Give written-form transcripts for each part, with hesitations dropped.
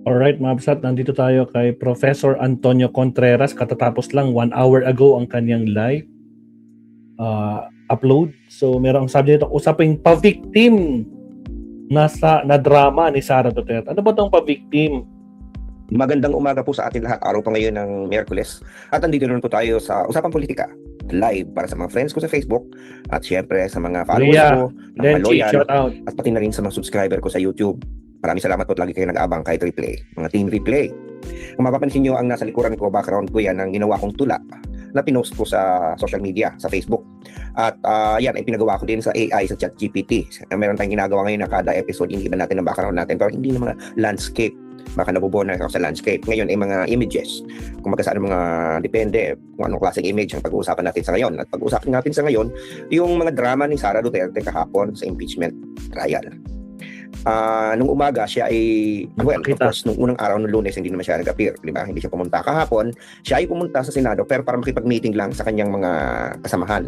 Alright, Mabsat, nandito tayo kay Professor Antonio Contreras. Katatapos lang 1 hour ago ang kanyang live upload. So, merong sabi dito, usaping pa-victim na drama ni Sara Duterte. Ano ba itong pa-victim? Magandang umaga po sa ating lahat. Araw pa ngayon ng Miyerkules. At andito naman po tayo sa Usapang Politika live para sa mga friends ko sa Facebook at syempre sa mga followers ko, mga Lenchi, loyal, shout out. at pati na rin sa mga subscriber ko sa YouTube. Maraming salamat po at lagi kayo nag-aabang kahit replay. Mga team replay. Kung mapapansin nyo, ang nasa likuran ko, background ko yan, ang ginawa kong tula na pinost ko sa social media, sa Facebook. At yan ay pinagawa ko din sa AI, sa ChatGPT. Meron tayong ginagawa ngayon na kada episode, iniiba natin ang background natin. Pero hindi na mga landscape. Baka nabubuo na ako sa landscape. Ngayon ay mga images. Kung magkasaan mga depende kung anong klaseng image ang pag-uusapan natin sa ngayon. At pag-uusapan natin sa ngayon, yung mga drama ni Sara Duterte kahapon sa impeachment trial. Nung umaga siya ay, well, of course, nung unang araw ng Lunes hindi naman siya nag-appear, di ba? Hindi siya pumunta kahapon. Siya ay pumunta sa Senado pero para makipag-meeting lang sa kanyang mga kasamahan,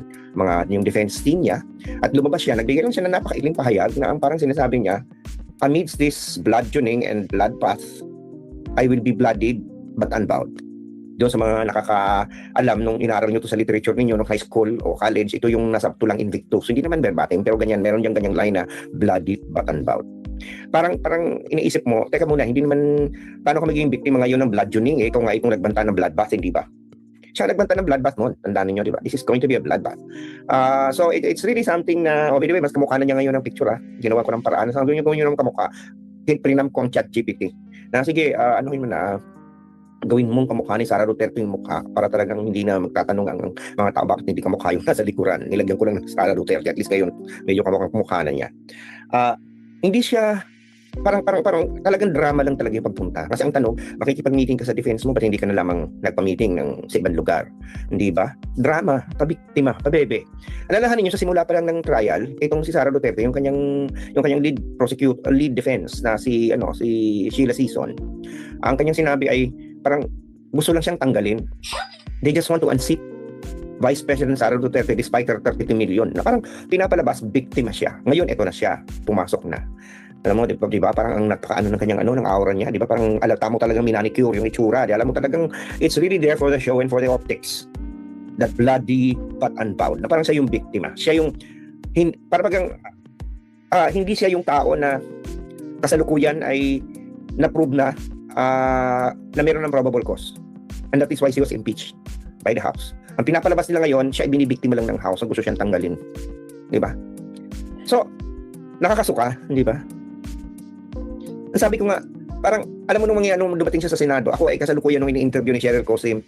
yung defense team niya. At lumabas siya, nagbigay lang siya ng napakailing pahayag na ang parang sinasabi niya, amidst this bludgeoning and bloodbath, I will be bloodied but unbound. Doon sa mga nakakaalam nung inaral nyo to sa literature ninyo nung high school o college, ito yung nasa tulang Invictus. Hindi naman verbatim, pero ganyan, meron diyang ganyang line na bloodied but unbound. Parang iniisip mo, teka muna, hindi naman, paano ka magiging biktima ngayon ng bludgeoning? Ikaw nga itong nagbanta ng bloodbath, hindi ba? Siya nagbanta ng bloodbath noon. Tandaan niyo, di ba? This is going to be a bloodbath. So it's really something na, by the way, mas kamukha na niya ngayon ng picture, ginawa ko ng paraan. Sabi niyo gawin niyo ng kamukha. Prinam ko ang ChatGPT. Na sige, anuhin mo na, gawin mong kamukha ni Sara Duterte yung mukha para talagang hindi na magtatanong ang mga tao bakit hindi kamukha yung nasa likuran. Nilagyan ko lang ng Sara Duterte, at least ngayon medyo kamukha na niya. Hindi siya parang talagang drama lang talaga yung pagpunta. Kasi ang tanong, makikipag-meeting ka sa defense mo, ba't hindi ka na lamang nagpa-meeting sa ibang lugar? Hindi ba? Drama, pabiktima, pabebe. Alalahanin niyo sa simula pa lang ng trial, itong si Sara Duterte, yung kanyang lead defense na si Sheila Season. Ang kanyang sinabi ay parang gusto lang siyang tanggalin. They just want to unseat Vice President Sara Duterte despite her 32 million. Na parang pinapalabas, biktima siya. Ngayon, ito na siya. Pumasok na. Alam mo, di ba? Parang ang napakaano ng kanyang ng aura niya. Di ba? Parang alata mo talagang minanicure yung itsura. Di alam mo talagang it's really there for the show and for the optics. That bloody but unbound. Na parang siya yung biktima. Siya yung, hindi siya yung tao na kasalukuyan ay na-prove na meron ng probable cause. And that is why she was impeached by the House. Ang pinapalabas nila ngayon, siya ay binibiktima lang ng House. Ang gusto siyang tanggalin. Di ba? So, nakakasuka, di ba? Sabi ko nga, parang, alam mo nung dumating siya sa Senado, ako ay kasalukuyan nung ini-interview ni Cheryl Cosim.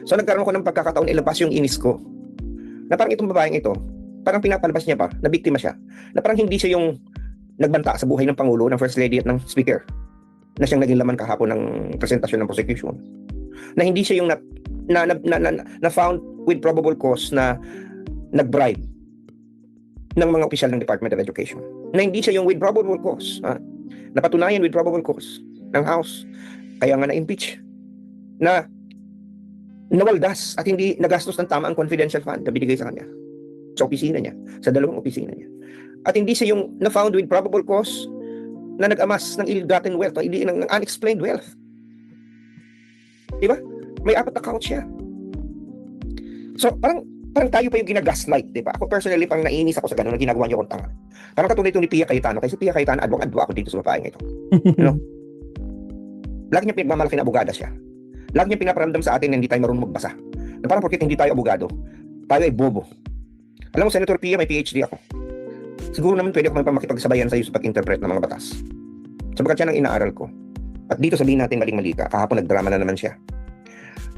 So, nagkaroon ko ng pagkakataon, ilabas yung inis ko. Na parang itong babaeng ito, parang pinapalabas niya pa, na biktima siya. Na parang hindi siya yung nagbanta sa buhay ng Pangulo, ng First Lady at ng Speaker, na siyang naging laman kahapon ng presentasyon ng prosecution. Na hindi siya yung na found with probable cause na nag-bribe ng mga opisyal ng Department of Education. Na hindi siya yung with probable cause, napatunayan with probable cause ng House, kaya nga na-impeach, na nawaldas at hindi nagastos ng tama ang confidential fund na binigay sa kanya sa opisina niya, sa dalawang opisina niya. At hindi siya yung na-found with probable cause na nag-amas ng ill-gotten wealth o ng unexplained wealth. Diba? May 4 accounts siya. So, parang tayo pa yung ginagaslight, di ba? Ako personally, parang naiinis ako sa gano'n na ginagawa niyo akong tanga. Parang katulad ito ni Pia Cayetano. Kasi Pia Cayetano, adwang-adwa ako dito sa babaeng ito. Lagi niya pinagmamalaki na abogada siya. Lagi niya pinaparamdam sa atin na hindi tayo marunong magbasa. Na parang porkit hindi tayo abogado, tayo ay bobo. Alam mo, Senator Pia, may PhD ako. Siguro naman pwede ako makipagsabayan sa iyo sa pag-interpret ng mga batas. Sabagat siya ang inaaral ko. At dito sabihin natin maling-mali ka, kahapon nagdrama na naman siya.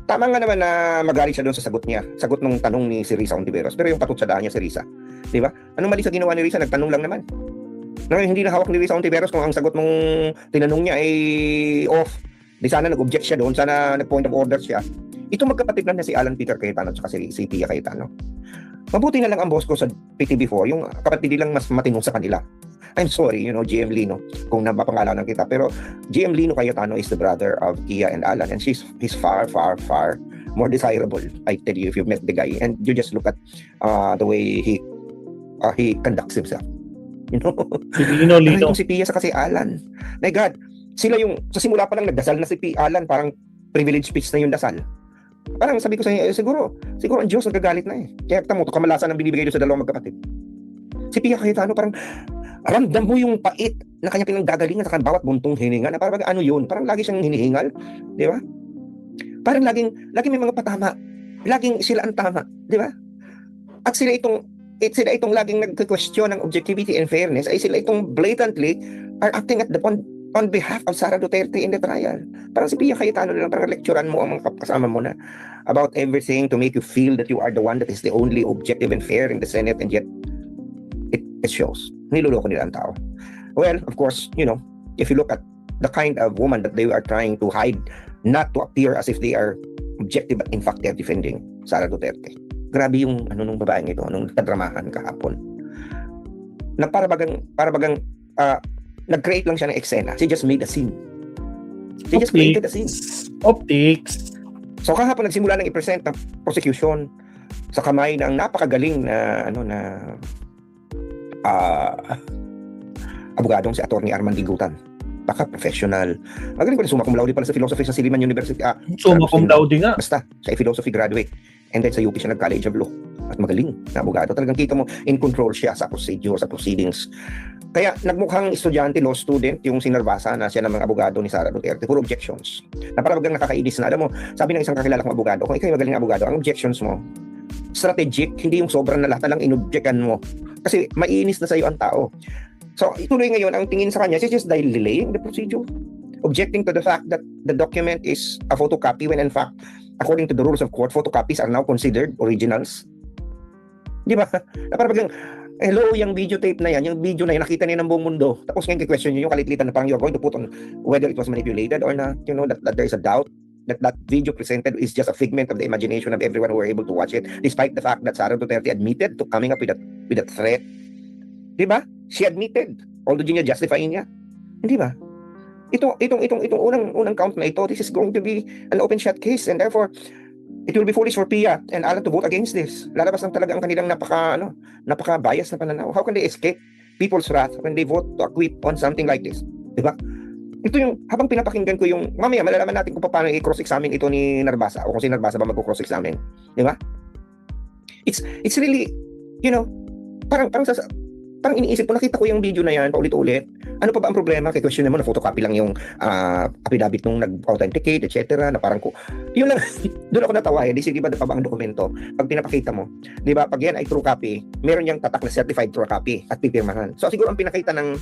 Tama nga naman na magaling siya doon sa sagot niya. Sagot nung tanong ni si Risa Ontiveros. Pero yung patut sa daan niya si Risa. Di ba? Anong mali sa ginawa ni Risa? Nagtanong lang naman. Hindi na hawak ni Risa Ontiveros kung ang sagot nung tinanong niya ay off. Di sana nag-object siya doon. Sana nag-point of order siya. Ito magkapatid lang niya si Alan Peter Cayetano at si Pia Cayetano. Mabuti na lang ang boss ko sa PTV4. Yung kapatid nilang mas matinong sa kanila. I'm sorry, GM Lino, kung napapangalanan kita. Pero GM Lino Cayetano is the brother of Kia and Alan. And he's far, far, far more desirable. I tell you, if you've met the guy. And you just look at the way he conducts himself. Si Lino. Itong si Pia sa kasi Alan. My God, Sila yung, sa simula pa lang nagdasal na si P. Alan, parang privilege speech na yung dasal. Parang sabi ko sa inyo, siguro ang Diyos nagagalit na eh. Kaya tamo, ito kamalasan ang binibigay doon sa dalawang magkapatid. Si Pia Cayetano, parang ramdam mo yung pait na kanya pinanggagalingan sa bawat buntong hininga na parang ano yun, parang lagi siyang hinihingal, di ba? Parang laging may mga patama, laging sila ang tama, di ba? At sila itong laging nagka-question ng objectivity and fairness, ay sila itong blatantly are acting on behalf of Sara Duterte in the trial. Parang si Pia Cayetano na lang, parang lecturean mo ang mga kasama mo na about everything to make you feel that you are the one that is the only objective and fair in the Senate, and yet it shows. Niloloko nila ang tao. Well, of course, if you look at the kind of woman that they are trying to hide, not to appear as if they are objective, but in fact they're defending Sara Duterte. Grabe yung nung babaeng ito, nung kadramahan kahapon. Na para bagang nag-create lang siya ng eksena. She just made a scene. She just created a scene. Optics. So kahapon nagsimula nang i-present ng prosecution sa kamay ng napakagaling na abogadong si Attorney Arman Igutan. Baka-professional. Magaling pala, summa cum laude pala sa philosophy sa Silliman University. Summa cum laude nga. Basta, siya ay philosophy graduate. And then sa UP siya nag-College of Law. At magaling na abogado. Talagang kita mo, in control siya sa procedure, sa proceedings. Kaya nagmukhang estudyante, law student, yung sinarbasa na siya ng mga abogado ni Sara Duterte. Puro objections. Na parang nakakainis na. Alam mo, sabi ng isang kakilala kong abogado, kung ikaw ay magaling abogado, ang objections mo, strategic, hindi yung sobrang na lahat na lang inobjectan mo. Kasi maiinis na sa'yo ang tao. So, ituloy ngayon, ang tingin sa kanya, she's just delaying the procedure. Objecting to the fact that the document is a photocopy when in fact, according to the rules of court, photocopies are now considered originals. Di ba? Na parang biglang, hello, yung videotape na yan, yung video na yan, nakita niya ng buong mundo. Tapos ngayon, question niyo yung kalitlitan na parang you're going to put on whether it was manipulated or not, that there is a doubt that video presented is just a figment of the imagination of everyone who were able to watch it, despite the fact that Sara Duterte admitted to coming up with a threat. Di ba? She admitted, although niya justifying niya. Hindi ba? Itong unang count na ito, this is going to be an open shut case, and therefore it will be foolish for Pia and Alan to vote against this. Lalabas lang talaga ang kanilang napaka-bias na pananaw. How can they escape people's wrath when they vote to acquit on something like this? Di ba? Ito yung, habang pinapakinggan ko yung, mamaya malalaman natin kung paano i-cross-examine ito ni Narbasa, o kung si Narbasa ba mag-cross-examine. Di ba? It's really, parang iniisip ko, nakita ko yung video na yan paulit-ulit. Ano pa ba ang problema? Kaya question mo na photocopy lang yung affidavit nung nag-authenticate, etc. Na parang ko, yun lang, doon ako natawa eh. Di sige ba pa ba ang dokumento? Pag pinapakita mo, di ba, pag yan ay true copy, meron yung tatak na certified true copy at pipirmahan. So siguro ang pinakita ng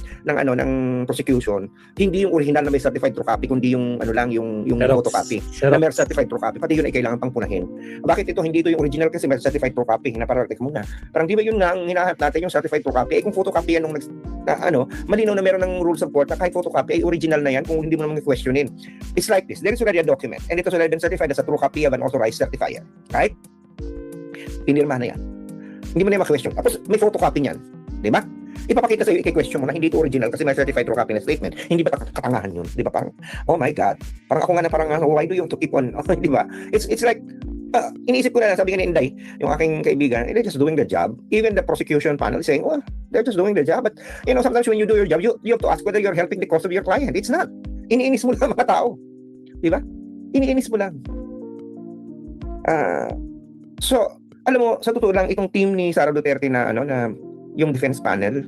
prosecution, hindi yung original na may certified true copy, kundi yung yung photocopy. Na may certified true copy, pati yun ay kailangan pang punahin. Bakit ito hindi ito yung original kasi may certified true copy? Na parang teka muna. Parang di ba yun nga ang hinahanap natin yung certified true copy? Kung photocopy yan nung malinaw na meron ng rules of court na kahit photocopy ay original na yan kung hindi mo naman i-questionin. It's like this. There is already a document and it has already been certified as a true copy of an authorized certifier. Right? Pinirma na yan. Hindi mo na ma-question. Tapos may photocopy niyan. Di ba? Ipapakita sa'yo, i-question mo na hindi ito original kasi may certified true copy na statement. Hindi ba katangahan yun? Di ba? Parang, oh my God. Parang ako nga na parang, why do you have to keep on? Di ba? It's like, iniisip ko na, sabi nga ni Inday, yung aking kaibigan, they're just doing the job. Even the prosecution panel is saying, well, they're just doing the job. But, sometimes when you do your job, you have to ask whether you're helping the cause of your client. It's not. Iniinis mo lang mga tao. Di ba? Iniinis mo lang. So, alam mo, sa totoo lang, itong team ni Sara Duterte na, na yung defense panel,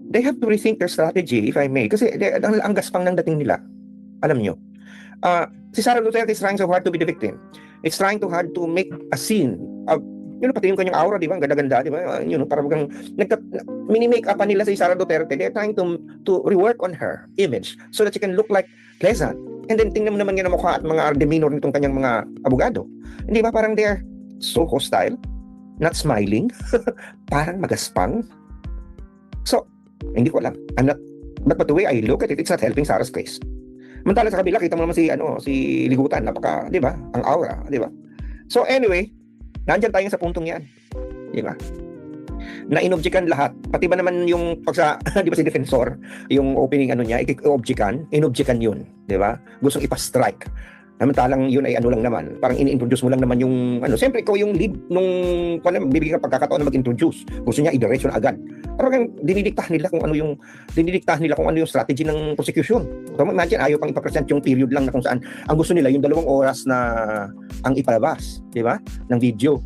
they have to rethink their strategy, if I may. Kasi ang gaspang ng dating nila. Alam nyo. Si Sara Duterte is trying so hard to be the victim. It's trying too hard to make a scene of, pati yung kanyang aura, di ba? Ang ganda-ganda, di ba? Parang mini-make up nila si Sara Duterte. They're trying to rework on her image so that she can look like pleasant. And then tingnan mo naman yung mukha at mga demeanor nitong kanyang mga abogado. Hindi ba? Parang they're so hostile, not smiling, parang magaspang. So, hindi ko alam. But the way I look at it, it's not helping Sara's case. Mantala sa kabila, kita mo naman si Ligutan, di ba? Ang aura, di ba? So anyway, nandiyan tayo sa puntong yan. Di ba? Na inobjekan lahat. Pati ba naman yung di ba si defensor, yung opening niya, inobjekan yun, di ba? Gustong ipa-strike Samantalang yun ay ano lang naman, parang ini-introduce mo lang naman yung siyempre ikaw yung lead nung bibigyan ka pagkakataon na mag-introduce. Gusto niya i-direction agad. Parang dinidiktahan nila kung ano yung strategy ng prosecution. So imagine ayaw pang ipapresent yung period lang na kung saan ang gusto nila yung 2 oras na ang ipalabas, di ba? Ng video.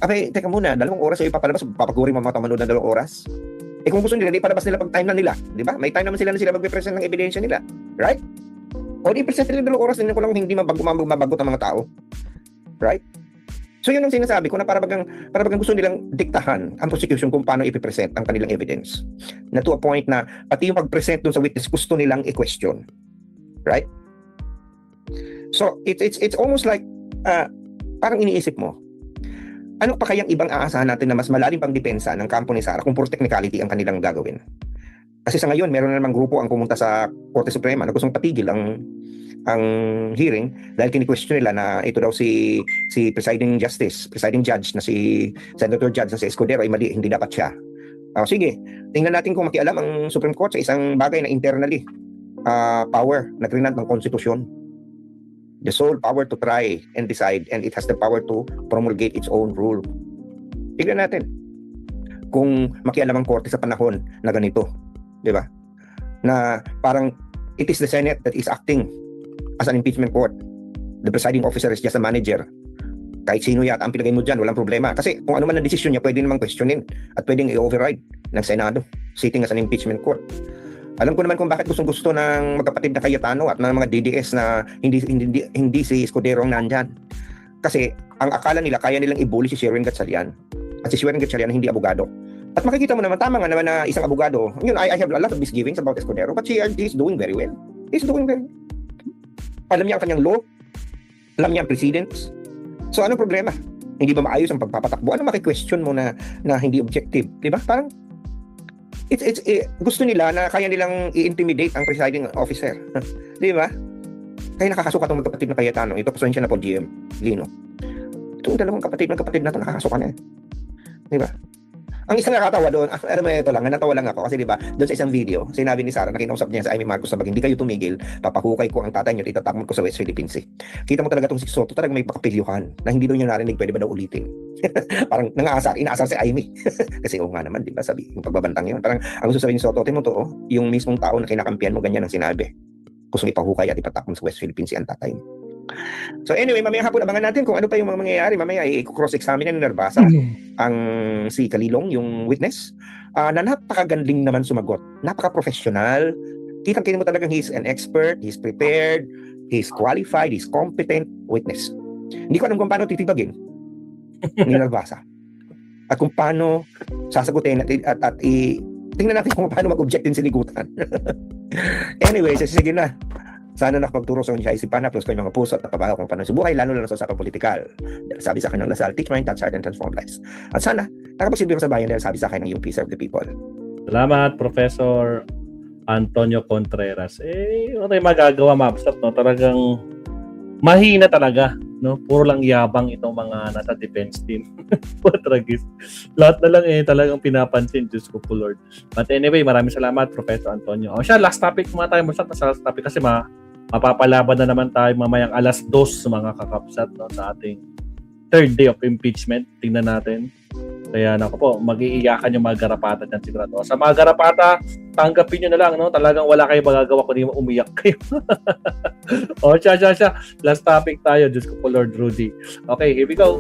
Abay, teka muna, 2 oras ay ipapalabas, papaguri mo mga manood ng 2 oras. Eh kung gusto nila, di palabas nila pag time na nila, di ba? May time naman sila na sila magpe-present ng ebidensya nila, right? O di-present nila 2 oras, din ko lang hindi mabagot ang mga tao. Right? So yun ang sinasabi ko na para bagang gusto nilang diktahan ang prosecution kung paano ipipresent ang kanilang evidence. Na to a point na pati yung pag-present dun sa witness gusto nilang i-question. Right? So it's almost like parang iniisip mo, ano pa kayang ibang aasahan natin na mas malalim pang depensa ng kampo ni Sara kung puro technicality ang kanilang gagawin? Kasi sa ngayon, meron na namang grupo ang pumunta sa Korte Suprema na gustong patigil ang hearing dahil kini-question nila na ito daw si presiding judge na si Senator Judge na si Escudero ay mali, hindi dapat siya. Sige, tingnan natin kung makialam ang Supreme Court sa isang bagay na internally power na grinant ng konstitusyon. The sole power to try and decide, and it has the power to promulgate its own rule. Tingnan natin kung makialam ang korte sa panahon na ganito. Di ba? Na parang it is the Senate that is acting as an impeachment court. The presiding officer is just a manager. Kahit sino yata ang pilagay mo dyan, walang problema. Kasi kung ano man ang desisyon niya, pwede namang questionin at pwedeng i-override ng Senado sitting as an impeachment court. Alam ko naman kung bakit gustong-gusto ng magkapatid na Cayetano at ng mga DDS na hindi si Escudero ang nandyan. Kasi ang akala nila, kaya nilang ibuli si Sherwin Gatchalian. At si Sherwin Gatchalian hindi abogado. At makikita mo naman, tama nga naman na isang abogado. Yun, I have a lot of misgivings about Escudero, but he's doing very well. He's doing very well. Alam niya ang kanyang law. Alam niya ang precedents. So, anong problema? Hindi ba maayos ang pagpapatakbo? Ano maki-question mo na hindi objective? Diba? Parang, gusto nila na kaya nilang i-intimidate ang presiding officer. Diba? Kaya nakakasuka itong magkapatid na Cayetano. Ito, pasensya na po, GM Lino. Itong 2 kapatid na ito, nakakasuka na. Diba? Ang isang nakatawa doon, alam mo ito lang, natawa lang ako kasi diba, doon sa isang video, sinabi ni Sara na kinausap niya sa Amy Marcos na pag hindi kayo tumigil, papahukay ko ang tatay niyo at itatakman ko sa West Philippine Sea. Kita mo talaga itong si Soto, talagang may pakapilyuhan na hindi doon niya narinig, pwede ba daw ulitin? Parang inaasar si Amy. Kasi nga naman, diba, sabi, yung pagbabantang yun. Parang ang gusto sabihin ni Soto, mo to, yung mismong tao na kinakampihan mo, ganyan ang sinabi. Gusto ipahukay at ipatakman sa West Philippine Sea ang tatay niyo. So anyway, mamaya hapon abangan natin kung ano pa yung mga mangyayari. Mamaya i-cross-examine ni Narbasa ang si Kalilong, yung witness, na napakagaling naman sumagot. Napaka-professional. Kitang-kita mo talagang he's an expert, he's prepared, he's qualified, he's competent witness. Hindi ko alam kung paano titibagin ni Narbasa. At kung paano sasagutin at tingnan natin kung paano mag-object din sinigutan. Anyway, sige na. Sana nakapagturo sa inyo isipan na plus kayo mga puso at napabago kung paano sa buhay, lalo na sa usapang politikal. Dahil sabi sa akin ng Lasal, teach mind, touch heart, and transform lives. At sana, nakapagsilbi ko sa bayan dahil sabi sa akin ng yung peace of the people. Salamat, Professor Antonio Contreras. Ano tayo magagawa, Mapsat, no? Talagang mahina talaga, no? Puro lang yabang itong mga nasa defense team. Tragis. Lahat na lang talagang pinapansin, Diyos ko po, Lord. But anyway, maraming salamat, Professor Antonio. Siya, last topic muna tayo, Mapsat, sa last topic kasi mapapalaban na naman tayo mamayang 2:00 mga kakapsat, no, sa ating 3rd day of impeachment. Tingnan natin. Kaya nako po, mag-iiyakan yung mga garapata dyan sigurado. Sa mga garapata, tanggapin nyo na lang, no? Talagang wala kayo magagawa kundi umiyak kayo. Siya. Last topic tayo. Diyos ko po, Lord Rudy. Okay, here we go.